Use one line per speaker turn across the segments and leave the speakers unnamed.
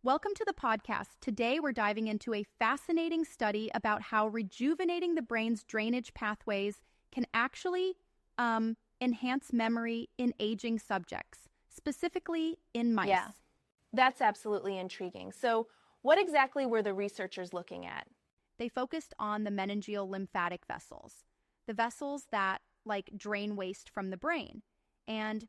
Welcome to the podcast. Today we're diving into a fascinating study about how rejuvenating the brain's drainage pathways can actually enhance memory in aging subjects, specifically in mice.
Yeah, that's absolutely intriguing. So, what exactly were the researchers looking at?
They focused on the meningeal lymphatic vessels, the vessels that drain waste from the brain. And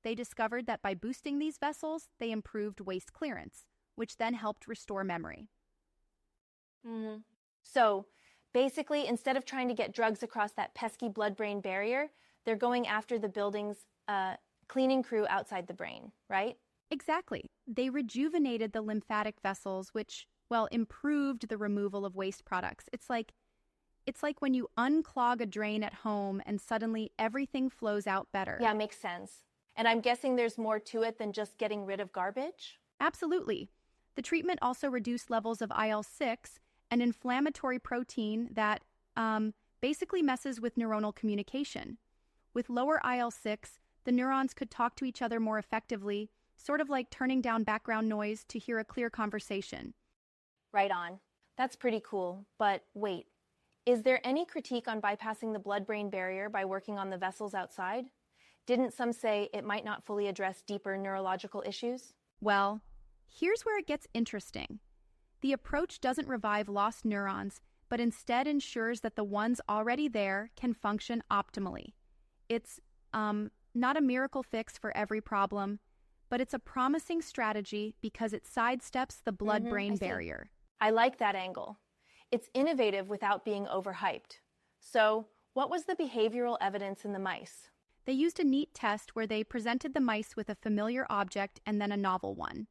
they discovered that by boosting these vessels, they improved waste clearance, which then helped restore memory.
So, basically, instead of trying to get drugs across that pesky blood-brain barrier, they're going after the building's cleaning crew outside the brain, right?
Exactly. They rejuvenated the lymphatic vessels, which, improved the removal of waste products. It's like when you unclog a drain at home and suddenly everything flows out better.
Yeah, makes sense. And I'm guessing there's more to it than just getting rid of garbage?
Absolutely. The treatment also reduced levels of IL-6, an inflammatory protein that basically messes with neuronal communication. With lower IL-6, the neurons could talk to each other more effectively, sort of like turning down background noise to hear a clear conversation.
Right on. That's pretty cool. But wait, is there any critique on bypassing the blood-brain barrier by working on the vessels outside? Didn't some say it might not fully address deeper neurological issues?
Well, here's where it gets interesting. The approach doesn't revive lost neurons, but instead ensures that the ones already there can function optimally. It's not a miracle fix for every problem, but it's a promising strategy because it sidesteps the blood-brain barrier.
I like that angle. It's innovative without being overhyped. So, what was the behavioral evidence in the mice?
They used a neat test where they presented the mice with a familiar object and then a novel one.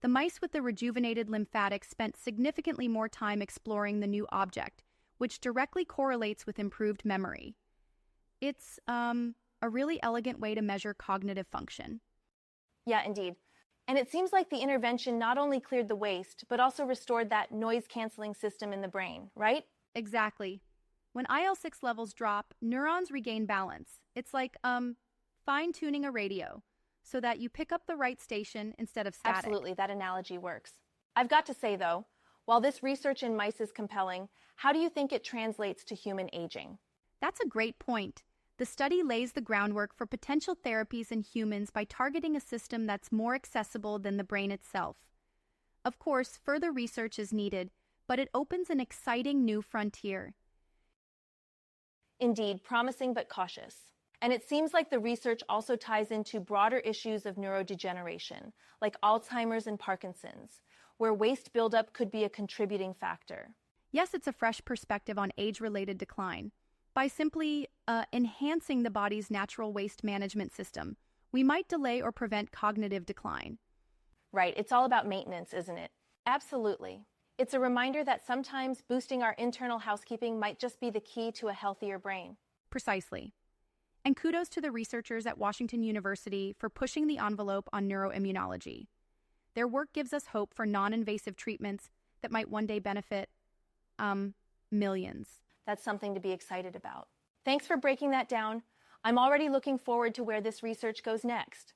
The mice with the rejuvenated lymphatics spent significantly more time exploring the new object, which directly correlates with improved memory. It's a really elegant way to measure cognitive function.
Yeah, indeed. And it seems like the intervention not only cleared the waste, but also restored that noise-canceling system in the brain, right?
Exactly. When IL-6 levels drop, neurons regain balance. It's like fine-tuning a radio so that you pick up the right station instead of static.
Absolutely, that analogy works. I've got to say, though, while this research in mice is compelling, how do you think it translates to human aging?
That's a great point. The study lays the groundwork for potential therapies in humans by targeting a system that's more accessible than the brain itself. Of course, further research is needed, but it opens an exciting new frontier.
Indeed, promising but cautious. And it seems like the research also ties into broader issues of neurodegeneration, like Alzheimer's and Parkinson's, where waste buildup could be a contributing factor.
Yes, it's a fresh perspective on age-related decline. By simply enhancing the body's natural waste management system, we might delay or prevent cognitive decline.
Right, it's all about maintenance, isn't it? Absolutely. It's a reminder that sometimes boosting our internal housekeeping might just be the key to a healthier brain.
Precisely. And kudos to the researchers at Washington University for pushing the envelope on neuroimmunology. Their work gives us hope for non-invasive treatments that might one day benefit millions.
That's something to be excited about. Thanks for breaking that down. I'm already looking forward to where this research goes next.